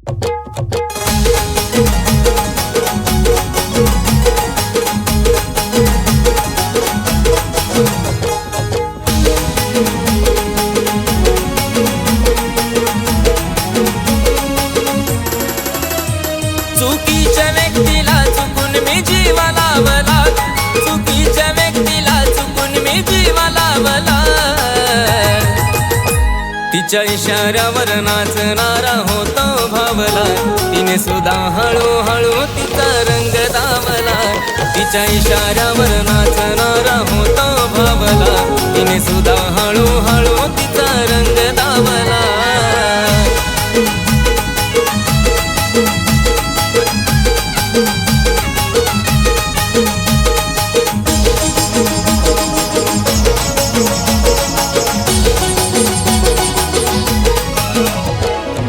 चुकीच्या व्यक्तीला चुकून मी जीवा लावला, चुकीच्या व्यक्तीला चुकून मी जीवा लावला। तिच्या इशाऱ्यावर नाचणारा होतो भावला, तिने सुद्धा हळूहळू तिचा रंग दावला। तिच्या इशाऱ्यावर नाचणारा होतो भावला, तिने सुद्धा हळूहळू तिचा रंग दावला।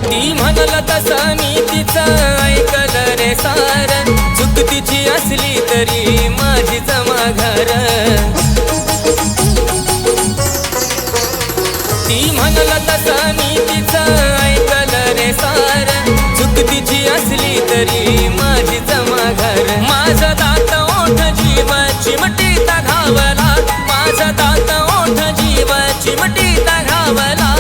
ती म्हणल तसं मी तिचं ऐकलं रे सार, चूक तिची असली तरी माझीच माघार। ती म्हणल तसं मी तिचं ऐकलं रे सार, चूक तिची असली तरी माझीच माघार। माझा दात ओठ जीव चिमटीत घावला, माझा दात ओठ जीव चिमटीत घावला।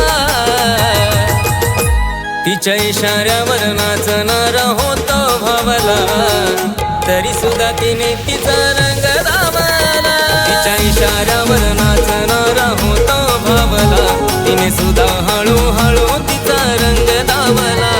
तिच्या इशाऱ्यावर नाचणारा होतो भावला, तरी सुद्धा तिने तिचा रंग दावला। तिच्या इशाऱ्यावर नाचणारा होतो भावला, तिने सुद्धा हळूहळू तिचा रंग दावला।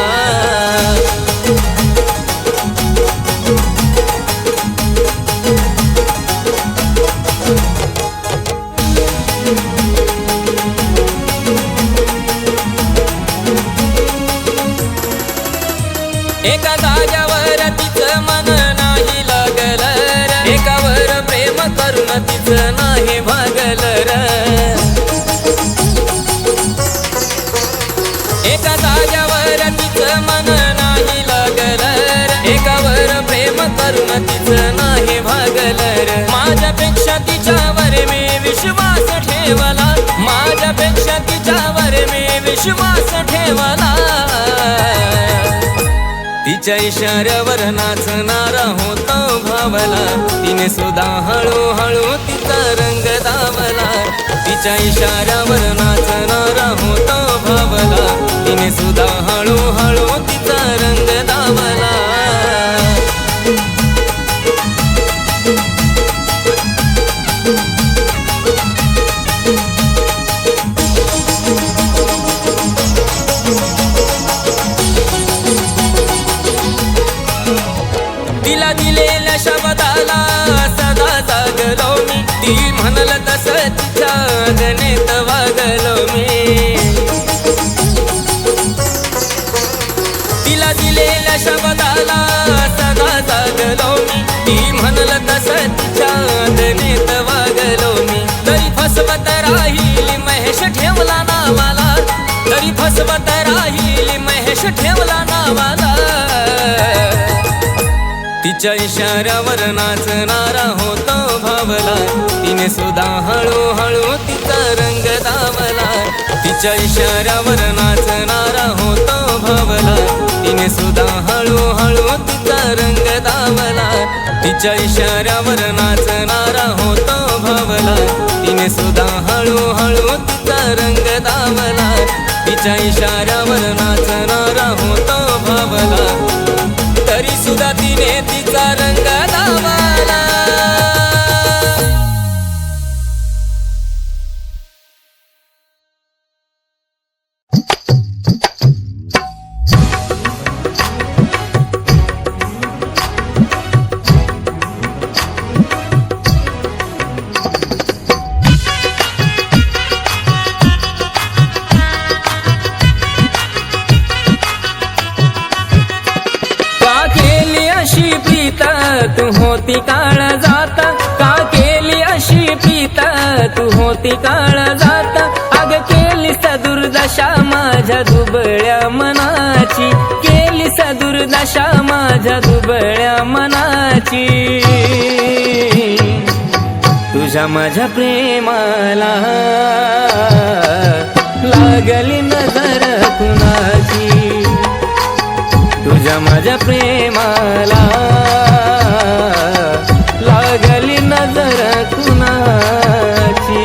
एका जाग्यावर तिचं मन नाही लागलं र, एकावर प्रेम करून तिचं नाही भागलं र। एका जाग्यावर तिचं मन नाही लागलं र, एकावर प्रेम करून तिचं नाही भागलं र। माझ्यापेक्षा तिच्यावर मी विश्वास ठेवला, माझ्यापेक्षा तिच्यावर मी विश्वास ठेवला। तिच्या इशाऱ्यावर नाचणारा होतो भावला, तिने सुद्धा हळूहळू तिचा रंग दावला। तिच्या इशाऱ्यावर नाचणारा होतो भावला, तिने सुद्धा हळूहळू तिचा रंग दावला। तिला दिलेल्या शब्दाला सदा जागलो मी, ती म्हणल तसं तिच्या गणेत वागलो मी। तिला दिलेल्या शब्दाला सदा जागलो मी, ती म्हणल तसं तिच्या गणेत वागलो मी। तरी फसवत राहिली महेश ठेवला नावाला, तरी फसवत राहिली महेश ठेवला नावाला। तिच्या इशाऱ्यावर नाचणारा होतो भावला, तिने सुद्धा हळूहळू तिचा रंग दावला। तिच्या इशाऱ्यावर नाचणारा होतो भावला, तिने सुद्धा हळूहळू तिचा रंग दावला। तिच्या इशाऱ्यावर नाचणारा होतो भावला, तिने सुद्धा हळूहळू तिचा रंग दावला। तिच्या इशाऱ्यावर नाचणारा होतो भावला, तरी सुद्धा तिने तिचा रंग दावला। तू होती काळ जात, का केली अशी प्रीत तू होती काळ जात। अग केली दुर्दशा माझ्या दुबळ्या मनाची, केली दुर्दशा माझ्या दुबळ्या मनाची। तुझ्या माझ्या प्रेमाला लागली नजर कुणाची, तुझ्या माझ्या प्रेमाला लागली नजर कुणाची.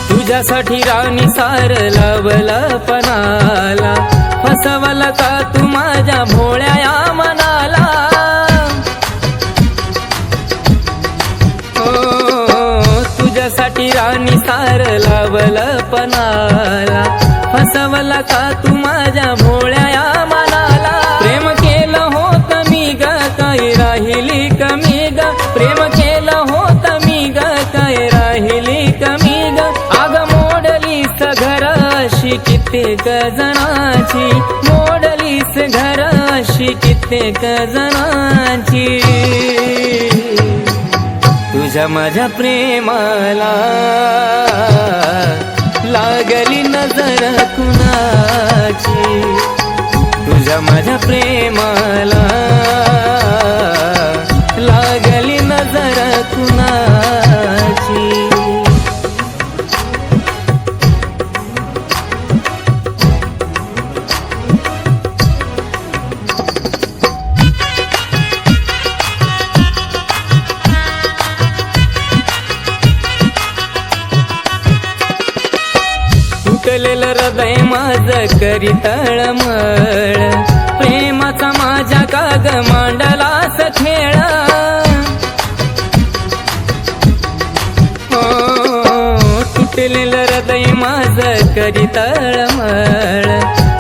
तुझ्यासाठी राणी सार लावलं पणाला, फसवलं का तू माझ्या भोळ्या या मनाला. हो तुझ्यासाठी राणी सार लावलं पणाला, फसवलं का तू माझ्या भोळ्या या मनाला. प्रेम केलं होतं मी ग काय राहिली कमी ग, प्रेम केलं होतं मी ग काय राहिली कमी ग. आग मोडलीस घर अशी कित्येक जणांची, मोडलीस घर अशी कित्येक जणांची. तुझ्या माझ्या प्रेमाला लागली नजर कुणाची. तुझ्या माझ्या प्रेमाला लागली नजर कुणाची. तुटलेलं हृदय माझं करी तळमळ, प्रेमाचा माझ्या काग मांडलास खेळ. हो तुटलेलं हृदय माझं करी तळमळ,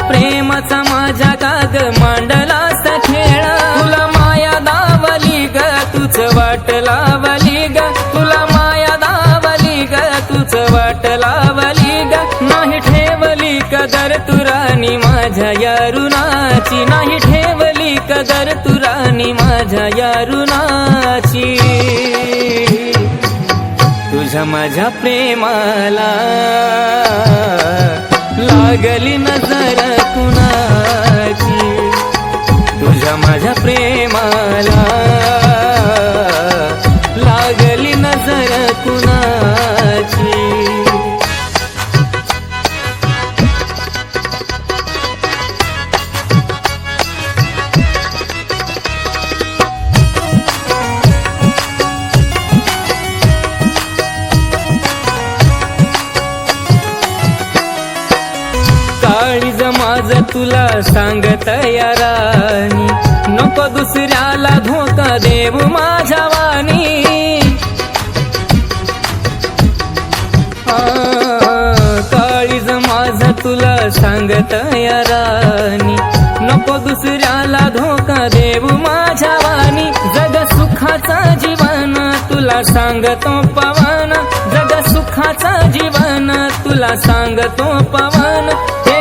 प्रेमाचा माझ्या काग मांडलास खेळ. तुला माया दावली ग तुझ वाट लावली ग, तुला माया दावली ग तुझ वाट लावली ग. नाही ठेवली कदर तू राणी माझ्या या ऋणाची, नाही ठेवली कदर तू राणी माझ्या या ऋणाची. तुझ्या माझ्या प्रेमाला लागली नजर कुणाची. तुझ्या माझ्या प्रेमाला लागली नजर कुणाची. काळीज माझं तुला सांगत या राणी, नको दुसऱ्याला धोका देऊ माझ्या वाणी. काळीज माझं तुला सांगत या राणी, नको दुसऱ्याला धोका देऊ माझ्या वाणी. जग सुखाचा जीवन तुला सांगतो पवन, जग सुखाचा जीवन तुला सांगतो पवन.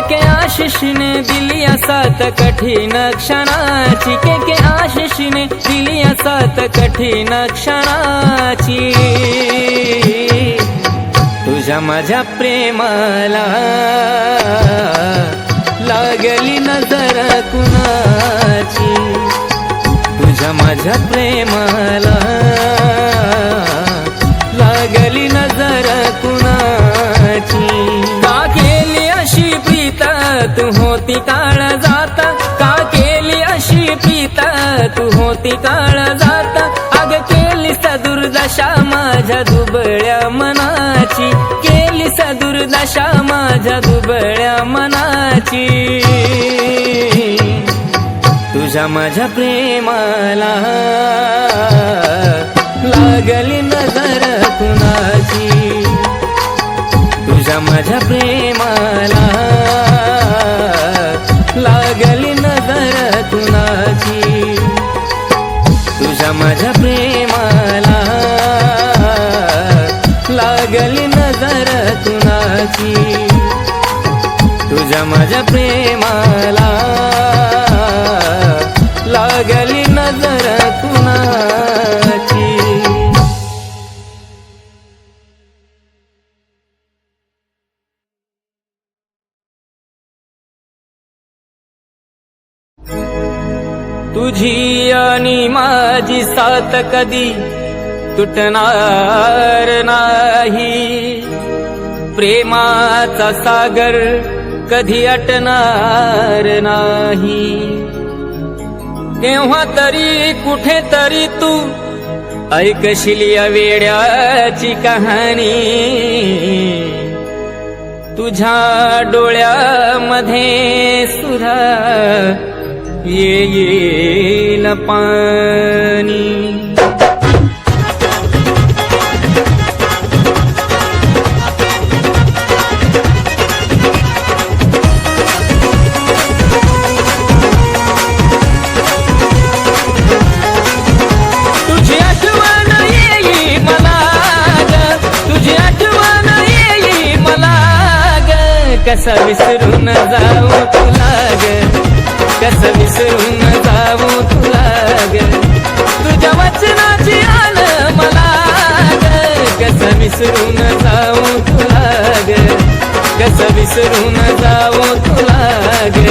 के आशिषने दिली सात कठीण क्षणाची, के आशिषने दिली सात कठीण क्षणाची. तुझ्या माझ्या प्रेमाला लागली नजर कुणाची. तुझ्या माझ्या प्रेमाला लागली नजर कुणाची. का केली अशी प्रीत तू होती काळ जाता, का केली अशी प्रीत तू होती काळ जाता. अग केली दुर्दशा माझ्या दुबळ्या मनाची, केली दुर्दशा माझ्या दुबळ्या मनाची. तुझ्या माझ्या प्रेमाला लागली नजर कुणाची. तुझ्या माझ्या प्रेमाला लागली नजर कुणाची. तुझ्या माझ्या प्रेमाला लागली नजर कुणाची. तुझ्या माझ्या प्रेमाला लागली नजर कुणाची. तुझी आणि माझी साथ कधी तुटणार नाही, प्रेमाचा सागर कधी अटणार नाही. केव्हा तरी कुठेतरी तू ऐकशील या वेड्याची कहाणी, तुझ्या डोळ्यामध्ये सुद्धा येईल पाणी. कसा विसरून जाऊ तुला ग, कसा विसरून जाऊ तुला ग, तुझ्या वचनाची आल मला ग, कसा विसरून जाऊ तुला ग, कसा विसरून जाऊ तुला ग.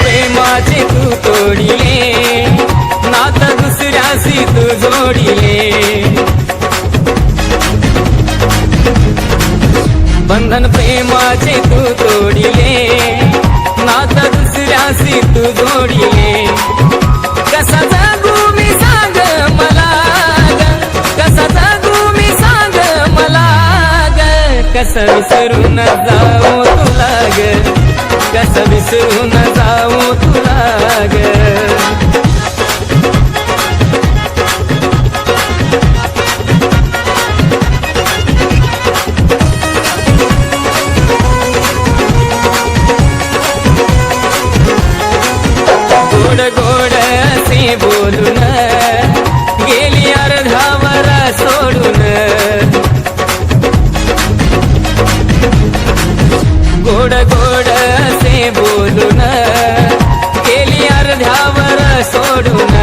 प्रेमाचे तू तोडिले, नाता दुसऱ्याशी तू जोडिले, बंधन प्रेमाचे तू तोडिले, नाता दुसऱ्याशी तू जोडिले. कसा जगू मी सांग मला ग, कसा जगू मी सांग मला ग, कसा विसरून जाऊ तुला ग, कसा विसरून जाऊ तुला ग. गोड गोड असे बोलून गेली अर्धावर सोडून, गोड गोड असे बोलून गेली अर्ध्यावर सोडून.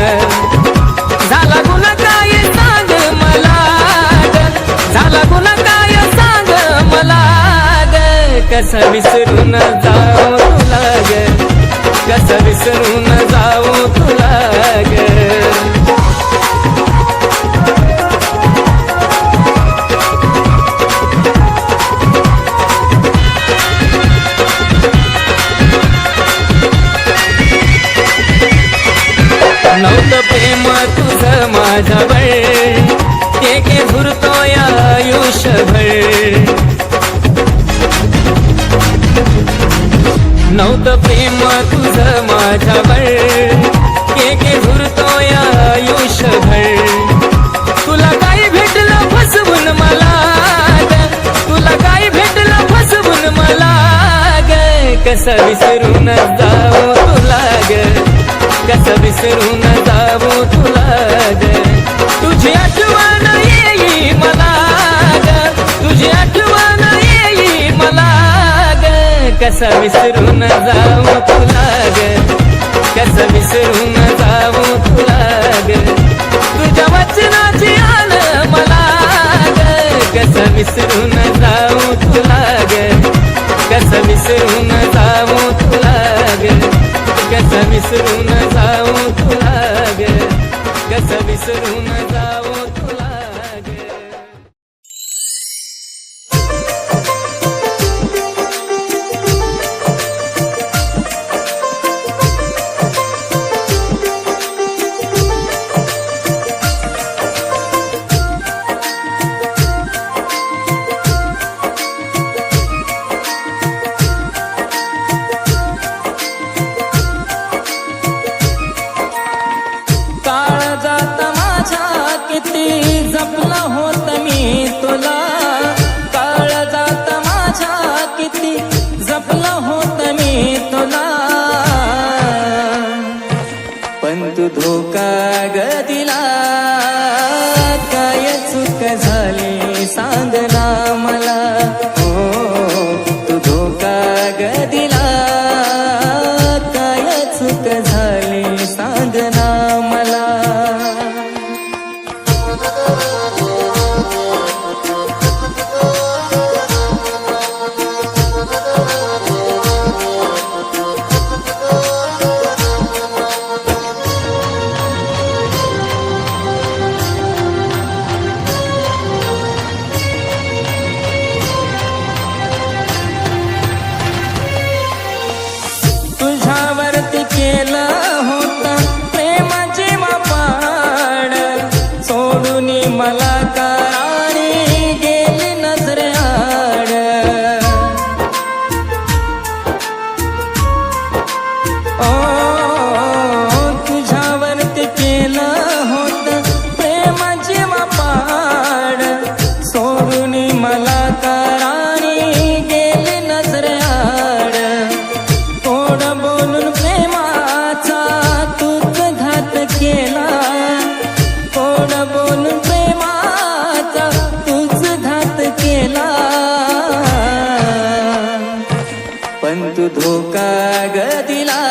झाला गुन्हा काय सांग मला ग, झाला गुन्हा काय सांग मला ग, कसा विसरून जाऊ तुला ग, कसा विसरून जाऊ तुला ग. नव्हतं प्रेम तुझं माझ्यावर, के झुरतोय आयुष्यभर. नव्हतं प्रेम तुझं माझ्यावर, के झुरतोय आयुष्यभर. तुला काय भेटलं फसवून मला ग, तुला काय भेटलं फसवून मला ग, कसा विसरून जाऊ तुला ग, कसा विसरून जाऊ तुला ग. तुझी आठवण येई मला ग, तुझी आठवण येई मला ग, कसा विसरून जाऊ तुला ग, कसा विसरून जाऊ तुला ग. तुझ्या वचनाची आल मला ग, कसा विसरून जाऊ तुला ग, कसा विसरून जाऊ तुला ग, कसा विसरून जाऊ तुला ग, कसा विसरून जाऊ तुला ग. जपला होत मी तुला, काळजात माझ्या किती जपला होत मी तुला, पण तू धोका ग दिला, काय चूक झाली सांग ना मला. हो तू धोका ग दिला, काय चूक झाली सांग ना मला. ओ तुझ्यावरती केलं होत प्रेमाची वापाड, सोडून मला करारी गेली नजरेआड. कोड बोलून प्रेमाचा तूच घात केला, कोड बोलून प्रेमाचा तूच घात केला. पण तू धोका ग दिला,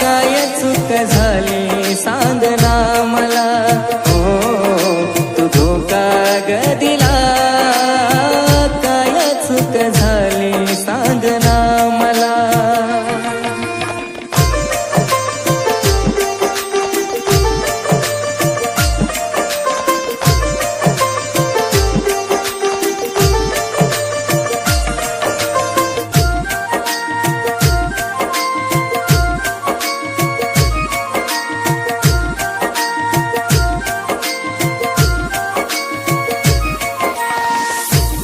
काय चूक झाली सांग ना मला. हो तू धोका ग दिला, काय चूक झाली सांग ना मला.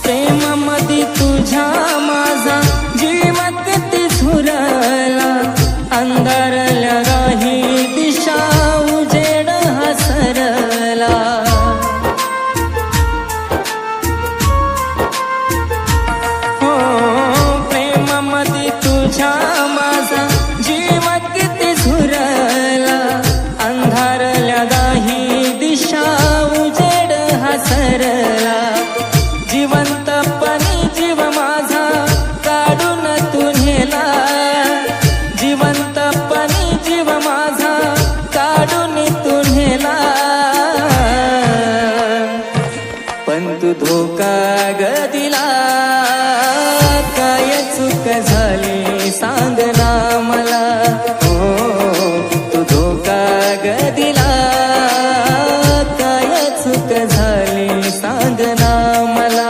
प्रेमामध्ये तुझ्या माझा जीव किती झुरला, अंधारल्या राही दिशा उजेड हसरला. हो प्रेमामध्ये तुझ्या माझा जीव किती झुरला, अंधारल्या राही दिशा उजेड हसरला. जिवंतपणी जीव माझा काढून तू नेला, जिवंतपणी जीव माझा काढून तू नेला. पण तू धोका ग दिला, काय चूक झाली सांग ना मला. हो तू धोका ग दिला, काय चूक झाली सांग ना मला.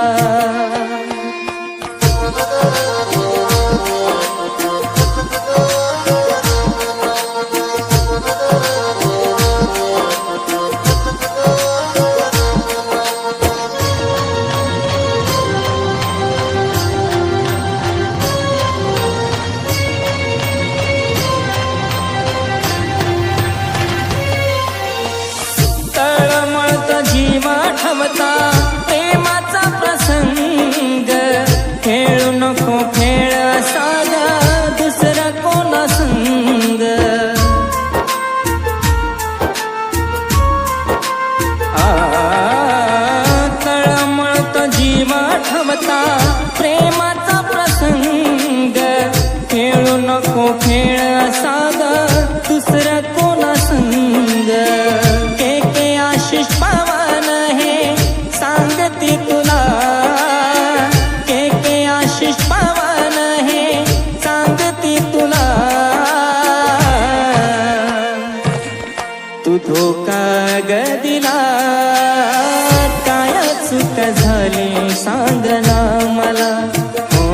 तळमळत जीवा ठवता प्रेमाचा प्रसंग, खेळू नको खेळ साधा दुसरा कोणा संग. तळमळत जीवा ठवता प्रेमाचा प्रसंग, खेळू नको खेळ साधा दुसरा कोणा संग. के आशिष पवन हे सांगती तुला, के आशिष पवन हे सांगती तुला. तू धोका ग दिला, काय चूक झाली सांग ना मला. हो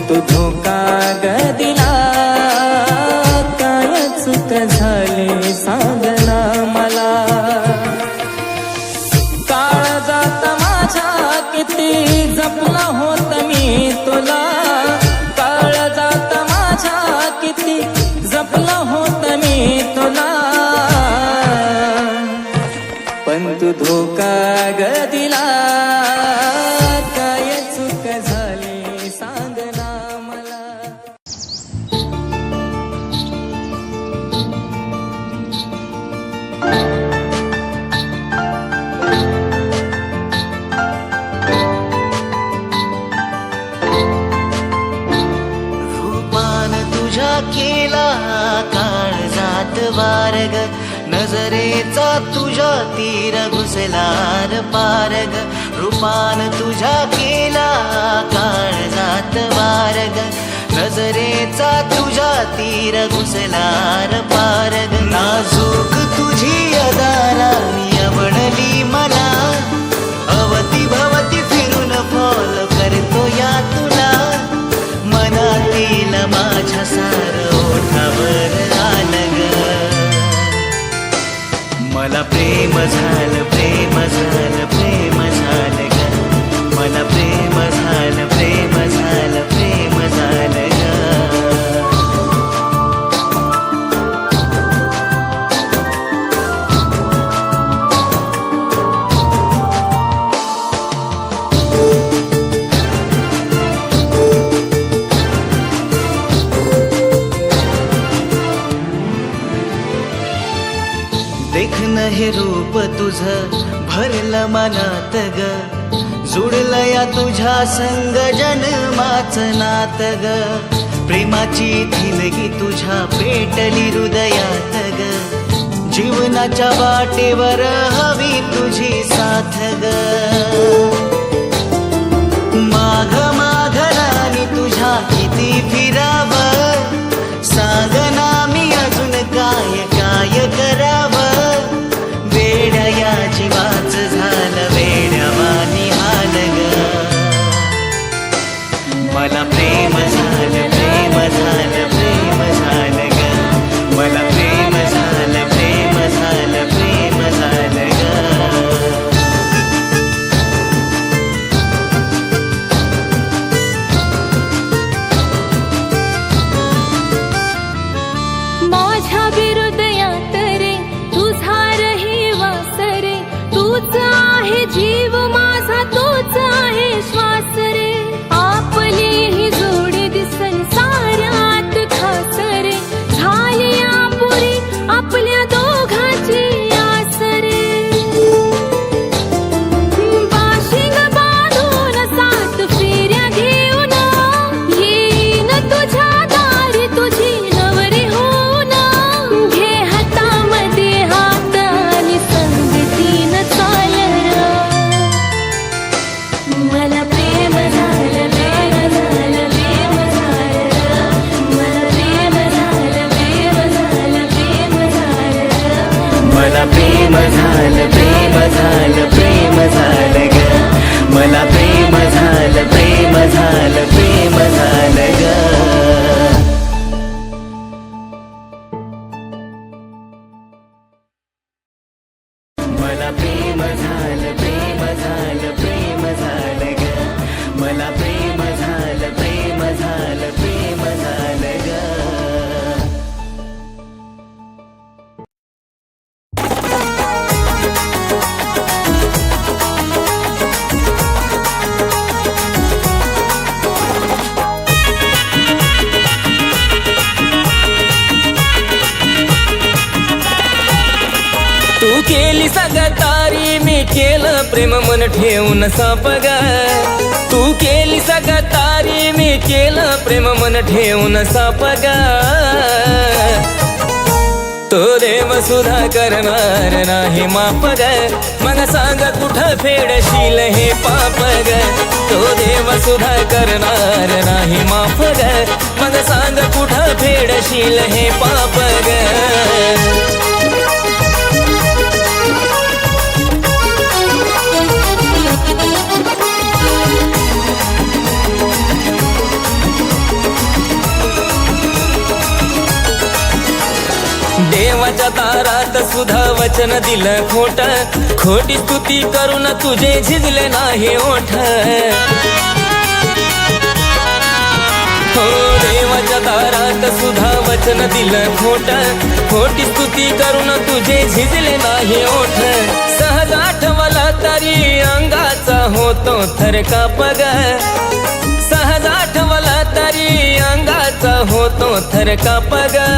तू धोका ग दिला, काय चूक झाली सांग ना मला. काळजात माझ्या किती जपला होत मी तुला, काळजात माझ्या किती जपला होत मी तुला. पण तू धोका ग दिला, काय चूक झाली सांग ना मला. रूपान तुझ्या केला काळजात वारग, नजरेचा तुझ्या तीर घुसलार पारग. रूपान तुझ्या केला काळजात वारग, नजरेचा तुझ्या तीर घुसलार पारग. नाजूक तुझी अदारानी आवडली मला, अवती भवती फिरून फॉल करतो या तुला. मनातील माझ्या सार ओठावर आलं ग, मला प्रेम झालं प्रेम झालं प्रेम झालं ग, मला प्रेम झालं प्रेम झालं प्रेम झालं ग. हे रूप तुझं भरलं मनात ग, जुडलं या तुझ्या संग जन्माचं नात ग, प्रेमाची दिलगी तुझ्या पेटली हृदयात ग, जीवनाच्या वाटेवर हवी तुझी साथ ग, माघ माघ राणी तुझ्या किती फिरावं, सांग ना मी अजून काय काय करावं, वेड्या या जीवाचं झालं वेड्यावानी हाल ग, मला प्रेम झालं प्रेम झालं प्रेम झालं ग, मला प्रेम झालं प्रेम झालं प्रेम झालं ग. माझ्या हृदयात रे तुझा रहिवास रे, तूच आहे जीव माझा, तूच आहे श्वास रे, आपली ही जोडी दिसन साऱ्यात खास रे, झाली आपुरी आपल्या दोघांची आस रे, बाशिंग बांधून सात फेऱ्या घेऊन येईन तुझ्या दारी तुझी नवरी होऊन, घे हातामध्ये हात आणि संगतीनं चाल र, मला प्रेम झालं प्रेम झालं प्रेम झालं र, मला प्रेम झालं प्रेम झालं प्रेम झालं र, मला प्रेम झालं प्रेम झालं प्रेम झालं ग, मला प्रेम झालं प्रेम झालं प्रेम झालं ग. मला प्रेम झालं प्रेम झालं प्रेम झालं ग, मला प्रेम झालं प्रेम झालं प्रेम झालं ग. तू केली सगतारी मी केलं प्रेम मन ठेवून सापग, तू केली सगतारी मी केलं प्रेम मन ठेवून सापग, तो देव सुद्धा करणार नाही माफ ग, मग सांग कुठं फेडशील हे पाप ग, तो देव सुद्धा करणार नाही माफ ग, मग सांग कुठं फेडशील हे पाप ग. देवाच्या दारात सुद्धा वचन दिलं खोट, खोटी स्तुती करून तुझे झिजले नाही ओठ, हो देवाच्या दारात सुद्धा वचन दिलं खोट, खोटी स्तुती करून तुझे झिजले नाही ओठ, सहज आठवलं तरी अंगाचा होतो थरकाप ग, सहज आठवलं तरी अंगाचा होतो थरकाप ग,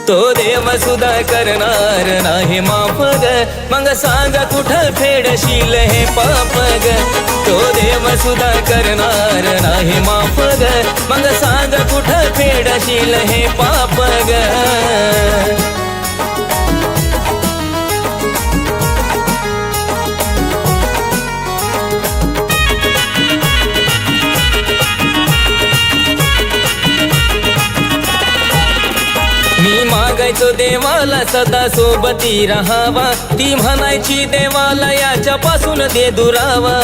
तो देव सुद्धा करणार नाही माफ ग, मग सांग कुठं फेडशील हे पाप ग, तो देव सुद्धा करणार नाही माफ ग, मग सांग कुठं फेडशील हे पाप ग. मी मागायचो देवाला सदा सोबती राहावा, ती म्हणायची देवाला याच्यापासून दे दुरावा,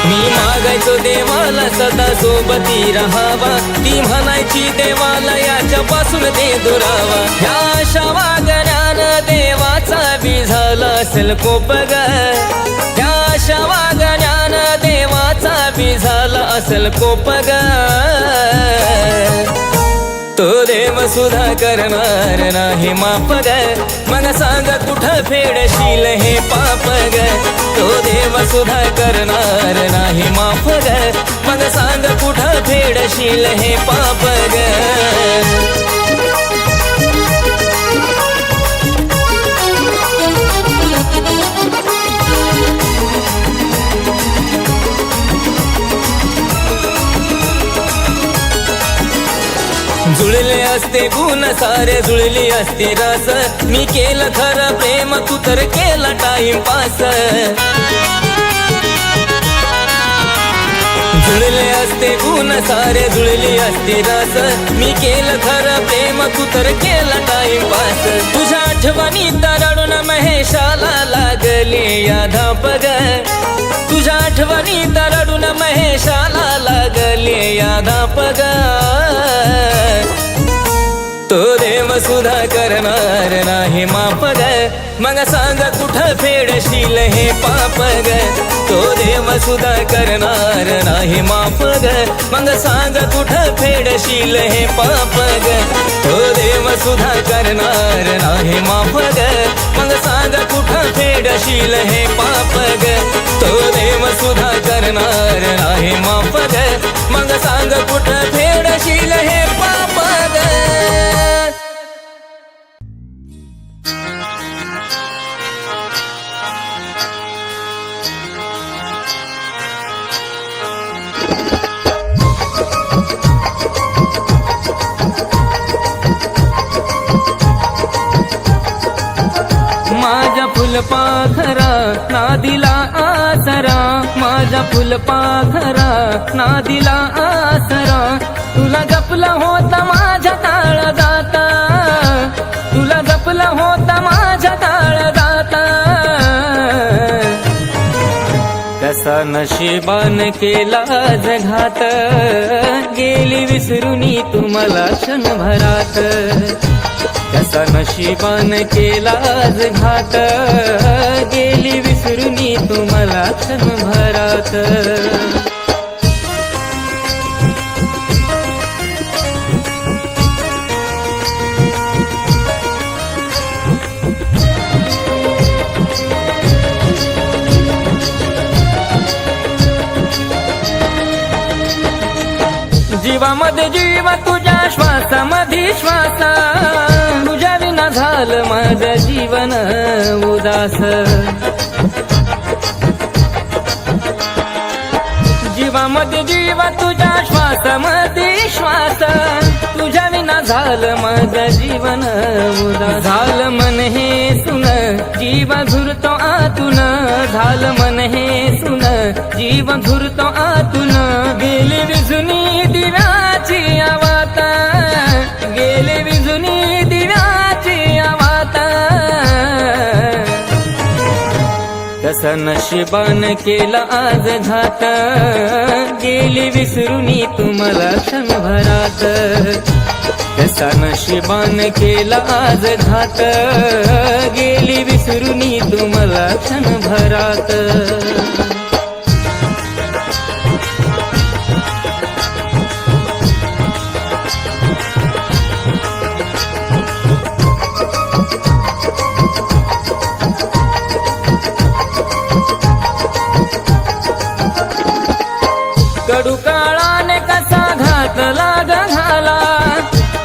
मी मागायचो देवाला सदा सोबती राहावा, ती म्हणायची देवाला याच्यापासून दे दुरावा, ह्या अशा वागण्यानं देवाचा बी झाला असेल कोप ग, ह्या अशा वागण्यानं देवाचा बी झाला असेल कोप ग, तो देव सुद्धा करणार नाही माफ ग, मग सांग कुठं फेडशील हे पाप ग, तो देव सुद्धा करणार नाही माफ ग, मग सांग कुठं फेडशील हे पाप ग. जुळले असते गुण सारे जुळली असती रस मी केलं खरं प्रेम तू तर केला टाइमपास जुळले असते गुण सारे जुळली असती रस मी केलं खरं प्रेम तू तर केला टाइमपास तुझ्या आठवणीत रडून महेशाला लागले या धापग तुझ्या आठवणीत रडून महेशाला लागले या धापग तो देव सुद्धा करणार नाही माफ ग मग सांग कुठं फेडशील हे पाप ग तो देव सुद्धा करणार नाही माफ ग मग सांग कुठं फेडशील हे पाप ग तो देव सुद्धा करणार नाही माफ ग मग सांग कुठं फेडशील हे पाप ग तो देव सुद्धा करणार नाही माफ ग मग सांग कुठं फेडशील हे पाप ग माझा फुलपाखरा नादिला आसरा माझा फुलपाखरा नादिला आसरा तुला जपला होता माझ्या ताळ जाता तुला जपला होता माझ्या ताळ जाता कसा नशिबान केला जघात गेली विसरुनी तुम्हाला क्षणभरात कसा नशिबान केला घात गेली विसरुनी तुम्हाला क्षणभरात जीवामध्ये जीव तुझ्या श्वासामध्ये श्वासा तुझ्या विना झालं माझं जीवन उदास जीवामध्ये जीव तुझ्या श्वासामध्ये श्वास तुझ्या विना झालं माझं जीवन उदास झालं मन हे सुन जीव झुरतो आतून झालं मन हे सुन जीव झुरतो आतून गेली विजुनी दिव्याची आवाता गेले विजुनी दिव्याची आवाता कसा नशिबान केला आज घात गेली विसरुनी तुम्हाला क्षणभरात कसा नशिबान केला आज घात गेली विसरुनी तुम्हाला क्षणभरात कडू काळाने कसा घात लाग झाला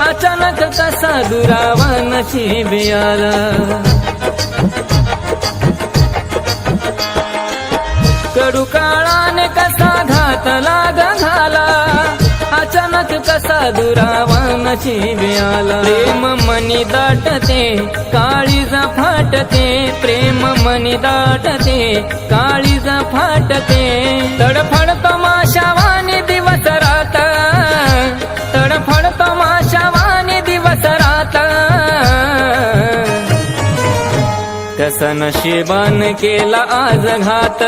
अचानक कसा दुरावा नशीब आला कडू काळाने कसा घात लाग झाला अचानक कसा दुरावा नशीब आला प्रेम मनी दाटते काळीज फाटते प्रेम मनी दाटते काळीज फाटते तडफडतो माशावानी दिवस रात तडफडतो माशावानी दिवस रात कसा नशिबान केला आज घात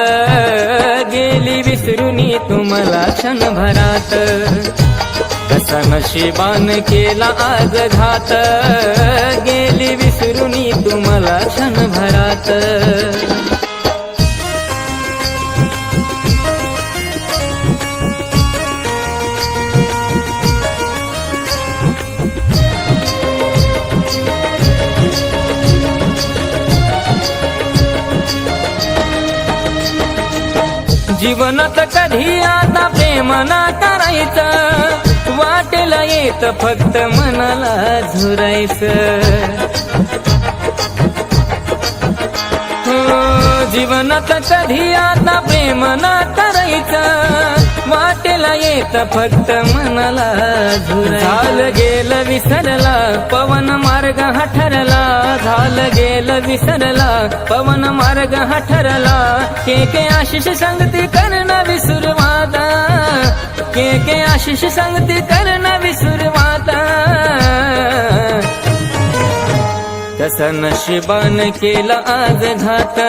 गेली विसरुनी तुम्हाला क्षणभरात कसा नशिबान केला आज घात गेली विसरुनी तुम्हाला क्षणभरात जीवनात कधी आता प्रेम ना करायचं वाटेल येत फक्त मनाला झुरायचं जीवनात कधी आता प्रेम ना करायचं वाटेल येत गीत फक्त मनाला झुराय झालं गेलं विसरला पवन मार्ग हा ठरला झालं गेलं विसरला पवन मार्ग हा ठरला के आशिष संगती करणं विसुरवाता के आशिष संगती करणं विसुरवाता तसा नशिबान केला आज घात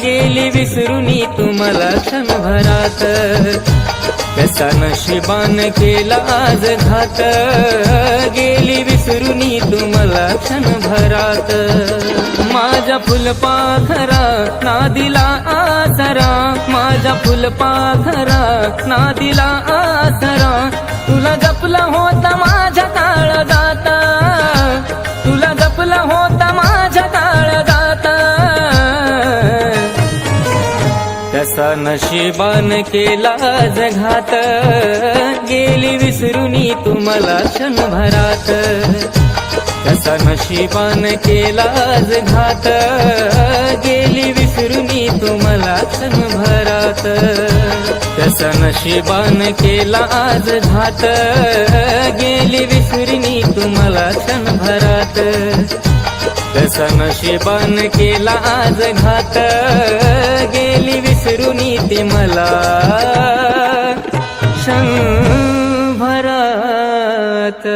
गेली विसरुनी तुम्हाला क्षणभरात तसा नशिबान केला आज घात गेली विसरुनी तुम्हाला क्षणभरात माझ्या फुलपाखरा ना दिला आसरा माझ्या फुलपाखरा ना दिला आसरा तुला जपला होता माझ्या काळजाता तुला जपला होता माझ्या काळजात तसा नशिबान केला आज घात गेली विसरुनी तुम्हाला क्षणभरात तसा नशिबान केला आज घात गेली विसरुनी तुम्हाला क्षणभरात तसा नशिबान केला आज घात गेली विसरुनी तुम्हाला क्षणभरात तसा नशिबान केला आज घात गेली विसरुनी ती मला क्षणभरात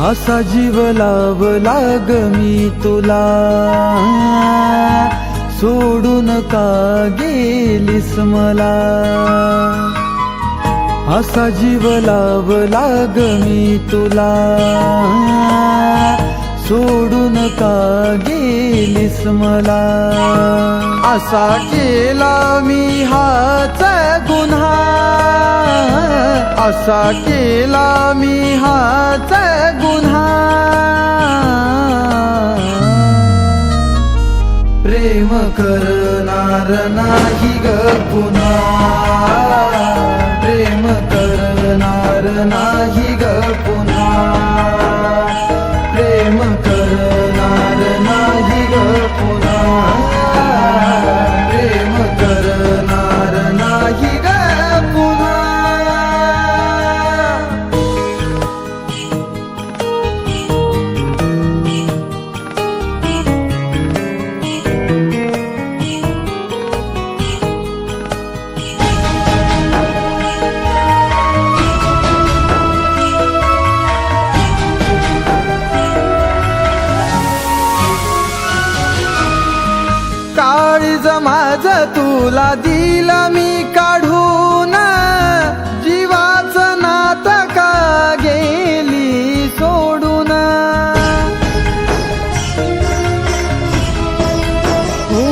असा जीव लावला ग मी तुला सोडून का गेलीस मला असा जीव लावला ग मी तुला सोडून का गेलीस मला असा केला मी हाच गुन्हा असा केला मी हाच गुन्हा प्रेम करणार नाही ग पुन्हा प्रेम करणार नाही ग पुन्हा प्रेम करणार नाही ग पुन्हा प्रेम करणार नाही ग पुन्हा काळीज माझ तुला दिला मी काढून जीवाचं नातं का गेली सोडून हो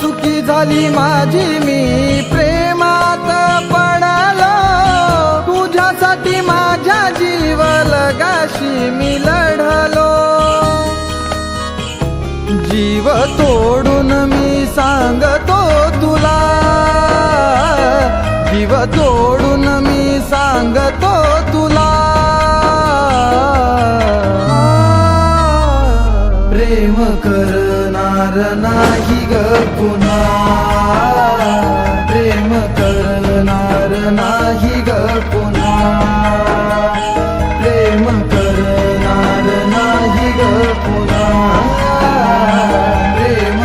चुकी झाली माझी मी प्रेमात पडालो तुझ्यासाठी माझ्या जीव लगाशी मी लढलो जीव तोडून मी सांगतो तुला जीव तोडून मी सांगतो तुला प्रेम करणार नाही ग पुन्हा प्रेम करणार नाही ग पुन्हा प्रेम करणार नाही ग पुन्हा प्रेम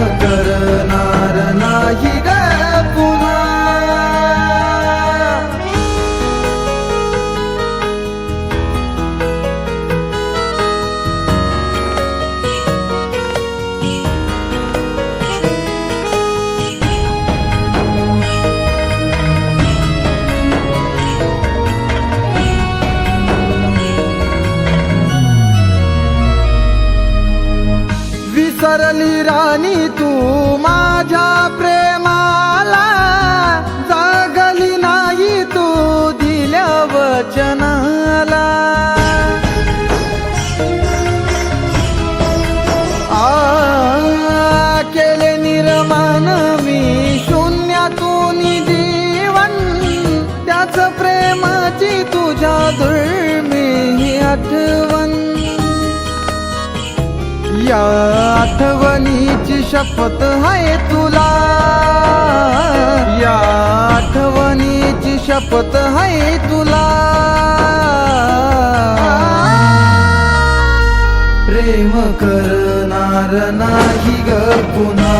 तुझ्या दुर्मिळ आठवण, या आठवणीची शपथ आहे तुला, या आठवणीची शपथ आहे तुला. प्रेम करणार नाही ग पुन्हा,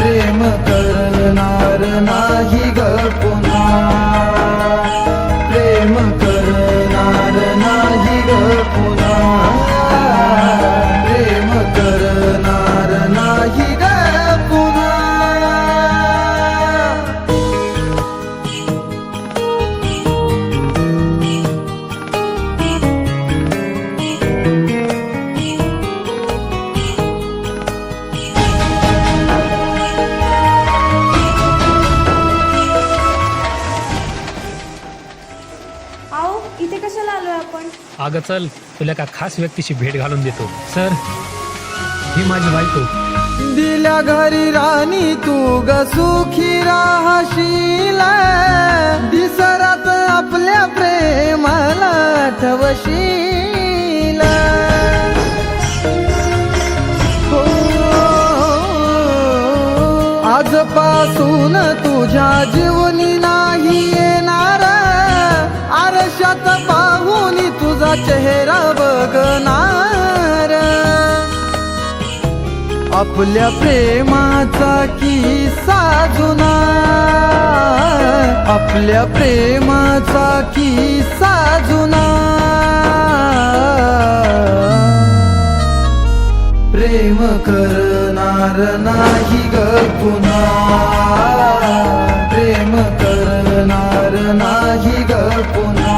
प्रेम करणार नाही ग पुन्हा, प्रेम करणार नाही ग पुन्हा, प्रेम करणार नाही ग पुन्हा. आओ इथे कशाला आलोय आपण? अगं चल, तुला एका खास व्यक्तीची भेट घालून देतो. सर, ही माझी बायको. दिल्या घरी राणी तू ग सुखी राहशील, दिसरात आपल्या प्रेमाला ठवशील. हो, आजपासून तुझ्या जीवनी नाही येणार, आरशात पाहून तुझा चेहरा बघणार. आपल्या प्रेमाचा किस्सा जुना, आपल्या प्रेमाचा किस्सा जुना. प्रेम करणार नाही ग पुन्हा, प्रेम करणार नाही ग पुन्हा.